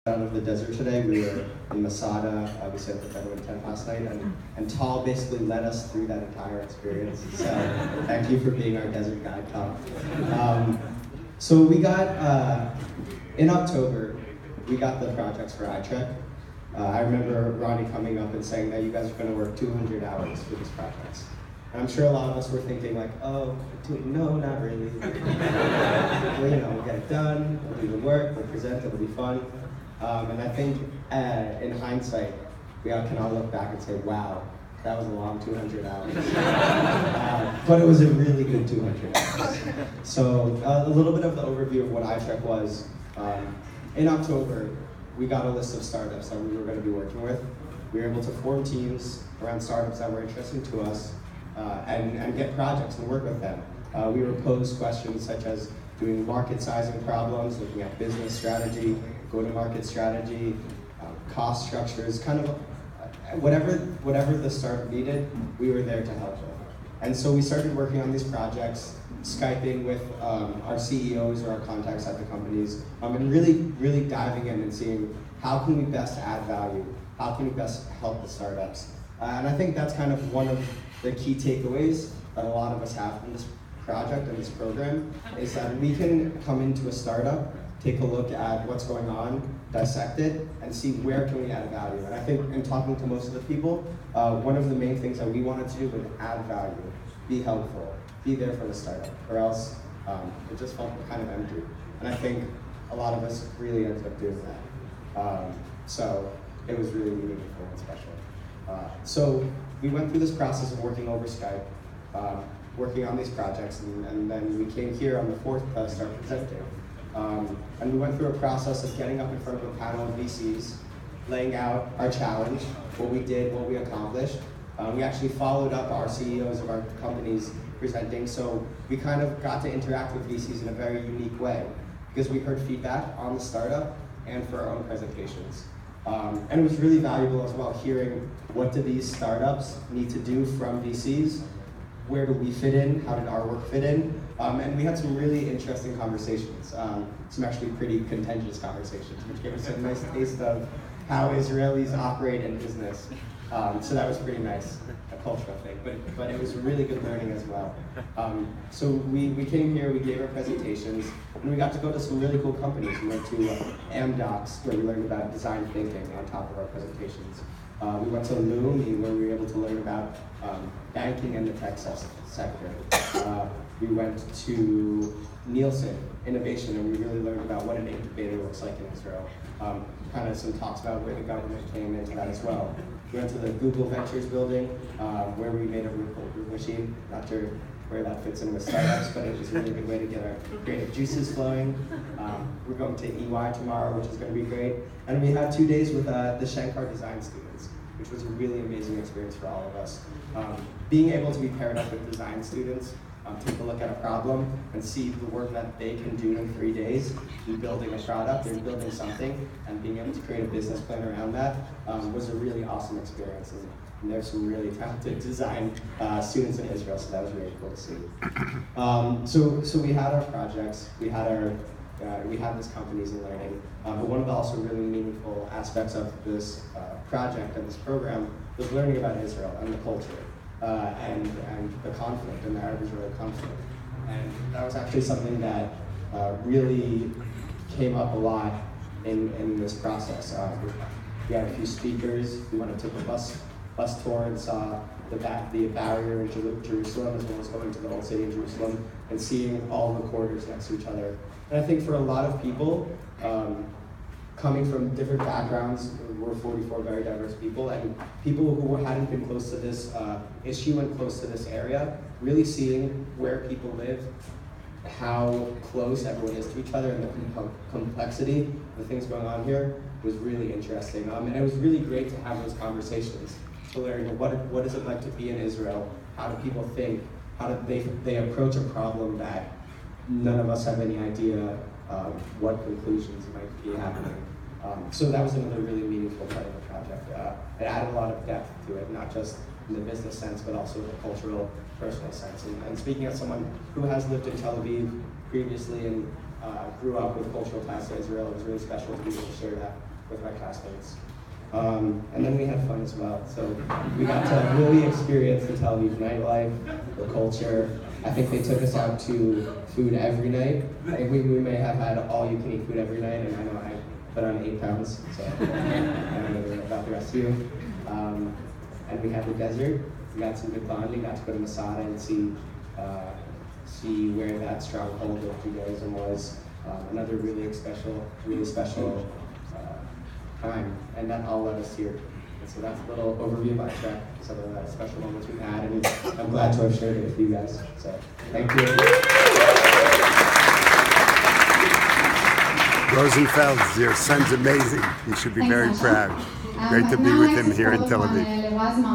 out of the desert today. We were in Masada. We stayed at the Bedouin tent last night, and Tal basically led us through that entire experience. So thank you for being our desert guide, Tal. So we got, in October, we got the projects for iTrek. I remember Ronnie coming up and saying that you guys are going to work 200 hours for these projects. And I'm sure a lot of us were thinking like, oh, no, not really. Well, we'll get it done, we'll do the work, we'll present, it'll be fun. And I think in hindsight, we all can all look back and say, wow, that was a long 200 hours. But it was a really good 200 hours. So a little bit of the overview of what iTrek was. In October, we got a list of startups that we were going to be working with. We were able to form teams around startups that were interesting to us and get projects and work with them. We were posed questions such as doing market sizing problems, looking at business strategy, go-to-market strategy, cost structures, kind of whatever the startup needed, we were there to help with. And so we started working on these projects, Skyping with our CEOs or our contacts at the companies, and really diving in and seeing how can we best add value, how can we best help the startups. And I think that's kind of one of the key takeaways that a lot of us have from this project and this program, is that we can come into a startup, take a look at what's going on, dissect it, and see where can we add value. And I think in talking to most of the people, one of the main things that we wanted to do was add value, be helpful, be there for the startup, or else it just felt kind of empty. And I think a lot of us really ended up doing that. So it was really meaningful and special. So we went through this process of working over Skype, working on these projects, and then we came here on the 4th to start presenting. And we went through a process of getting up in front of a panel of VCs, laying out our challenge, what we did, what we accomplished. We actually followed up our CEOs of our companies presenting, so we kind of got to interact with VCs in a very unique way, because we heard feedback on the startup and for our own presentations. And it was really valuable as well, hearing what do these startups need to do from VCs, where do we fit in, how did our work fit in, and we had some really interesting conversations, some actually pretty contentious conversations, which gave us a nice taste of how Israelis operate in business. So that was pretty nice, a cultural thing, but it was really good learning as well. So we came here, we gave our presentations, and we got to go to some really cool companies. We went to Amdocs, where we learned about design thinking on top of our presentations. We went to Lumi, where we were able to learn about banking and the tech sector. We went to Nielsen Innovation, and we really learned about what an incubator looks like in Israel. Kind of some talks about where the government came into that as well. We went to the Google Ventures building, where we made a really cool root machine. Not sure where that fits in with startups, but it was a really good way to get our creative juices flowing. We're going to EY tomorrow, which is going to be great. And we had 2 days with the Shankar design students, which was a really amazing experience for all of us. Being able to be paired up with design students, take a look at a problem and see the work that they can do in 3 days in building a product or building something, and being able to create a business plan around that was a really awesome experience. And there's some really talented design students in Israel, so that was really cool to see. So we had our projects, we had this companies in learning, but one of the also really meaningful aspects of this project and this program was learning about Israel and the culture. And the conflict, and the Arab-Israeli conflict. And that was actually something that really came up a lot in this process. We had a few speakers. We went and took a bus tour and saw the barrier in Jerusalem, as well as going to the old city in Jerusalem and seeing all the corridors next to each other. And I think for a lot of people, coming from different backgrounds, we're 44 very diverse people, and people who hadn't been close to this issue and close to this area, really seeing where people live, how close everyone is to each other, and the complexity of the things going on here was really interesting. And it was really great to have those conversations, to learn what is it like to be in Israel, how do people think, how do they approach a problem that none of us have any idea what conclusions might be happening. So that was another really meaningful part of the project. It added a lot of depth to it, not just in the business sense, but also the cultural, personal sense. And speaking as someone who has lived in Tel Aviv previously and grew up with cultural ties to Israel, it was really special to be able to share that with my classmates. And then we had fun as well. So we got to really experience the Tel Aviv nightlife, the culture. I think they took us out to food every night. I think we may have had all-you-can-eat food every night, and I know I put on 8 pounds, so I don't know about the rest of you. And we had the desert. We got some good bonding. Got to go to Masada and see where that stronghold of Judaism was. Another really special time, and that all led us here. And so that's a little overview of Trek, some of the special moments we've had, and I'm glad to have shared it with you guys. So thank you. Rosenfeld, your son's amazing. You should be very proud. Great to be with him here in Tel Aviv.